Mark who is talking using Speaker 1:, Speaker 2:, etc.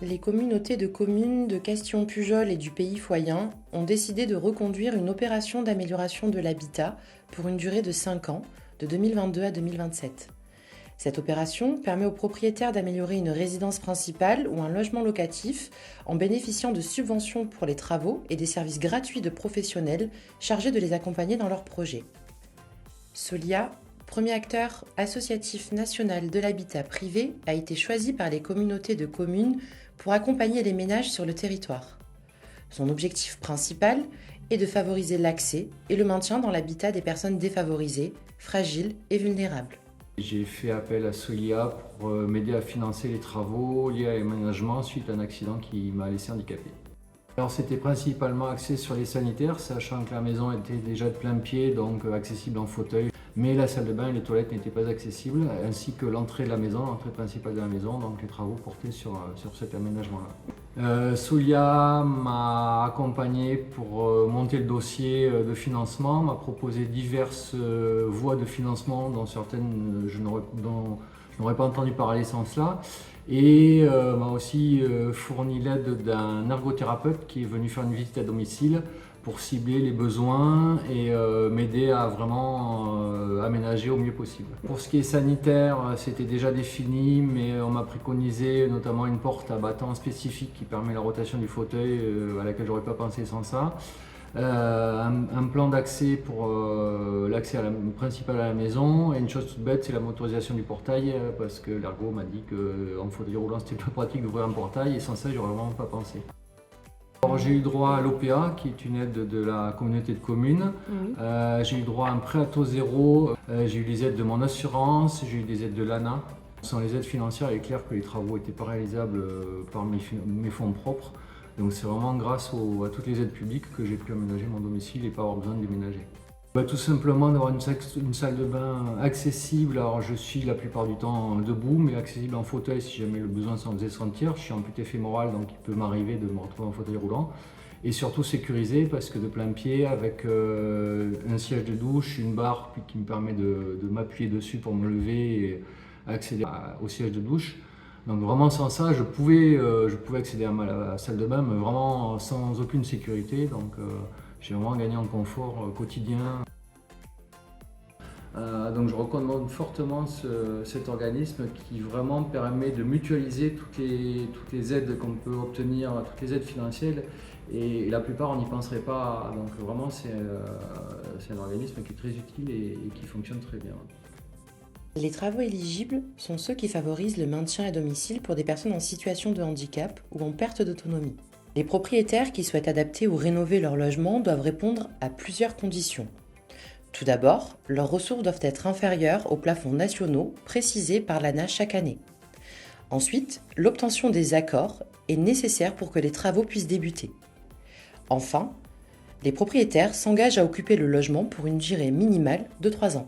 Speaker 1: Les communautés de communes de Castillon-Pujol et du Pays Foyen ont décidé de reconduire une opération d'amélioration de l'habitat pour une durée de 5 ans, de 2022 à 2027. Cette opération permet aux propriétaires d'améliorer une résidence principale ou un logement locatif en bénéficiant de subventions pour les travaux et des services gratuits de professionnels chargés de les accompagner dans leurs projets. Solia, premier acteur associatif national de l'habitat privé, a été choisi par les communautés de communes pour accompagner les ménages sur le territoire. Son objectif principal est de favoriser l'accès et le maintien dans l'habitat des personnes défavorisées, fragiles et vulnérables.
Speaker 2: J'ai fait appel à Solia pour m'aider à financer les travaux liés à l'aménagement suite à un accident qui m'a laissé handicapé. Alors c'était principalement axé sur les sanitaires, sachant que la maison était déjà de plein pied, donc accessible en fauteuil. Mais la salle de bain et les toilettes n'étaient pas accessibles, ainsi que l'entrée de la maison, l'entrée principale de la maison, donc les travaux portés sur cet aménagement-là. Solia m'a accompagné pour monter le dossier de financement, m'a proposé diverses voies de financement dont certaines je n'aurais pas entendu parler sans cela, et m'a aussi fourni l'aide d'un ergothérapeute qui est venu faire une visite à domicile pour cibler les besoins et m'aider à vraiment aménager au mieux possible. Pour ce qui est sanitaire, c'était déjà défini, mais on m'a préconisé notamment une porte à battant spécifique qui permet la rotation du fauteuil, à laquelle j'aurais pas pensé sans ça. Un plan d'accès pour l'accès principal à la maison, et une chose toute bête, c'est la motorisation du portail, parce que l'ergo m'a dit qu'en fauteuil roulant c'était plus pratique d'ouvrir un portail, et sans ça j'aurais vraiment pas pensé. Alors, j'ai eu droit à l'OPA, qui est une aide de la communauté de communes. Oui. J'ai eu droit à un prêt à taux zéro. J'ai eu les aides de mon assurance, j'ai eu des aides de l'ANA. Sans les aides financières, il est clair que les travaux n'étaient pas réalisables par mes fonds propres. Donc c'est vraiment grâce à toutes les aides publiques que j'ai pu aménager mon domicile et pas avoir besoin de déménager. Tout simplement d'avoir une salle de bain accessible. Alors je suis la plupart du temps debout, mais accessible en fauteuil si jamais le besoin s'en faisait sentir. Je suis amputé fémoral, donc il peut m'arriver de me retrouver en fauteuil roulant. Et surtout sécurisé, parce que de plein pied, avec un siège de douche, une barre qui me permet de m'appuyer dessus pour me lever et accéder au siège de douche. Donc vraiment sans ça, je pouvais accéder à ma salle de bain, mais vraiment sans aucune sécurité. Donc j'ai vraiment gagné en confort quotidien. Donc je recommande fortement cet organisme qui vraiment permet de mutualiser toutes les aides qu'on peut obtenir, toutes les aides financières, et la plupart on n'y penserait pas. Donc vraiment c'est un organisme qui est très utile et qui fonctionne très bien.
Speaker 1: Les travaux éligibles sont ceux qui favorisent le maintien à domicile pour des personnes en situation de handicap ou en perte d'autonomie. Les propriétaires qui souhaitent adapter ou rénover leur logement doivent répondre à plusieurs conditions. Tout d'abord, leurs ressources doivent être inférieures aux plafonds nationaux précisés par l'ANA chaque année. Ensuite, l'obtention des accords est nécessaire pour que les travaux puissent débuter. Enfin, les propriétaires s'engagent à occuper le logement pour une durée minimale de 3 ans.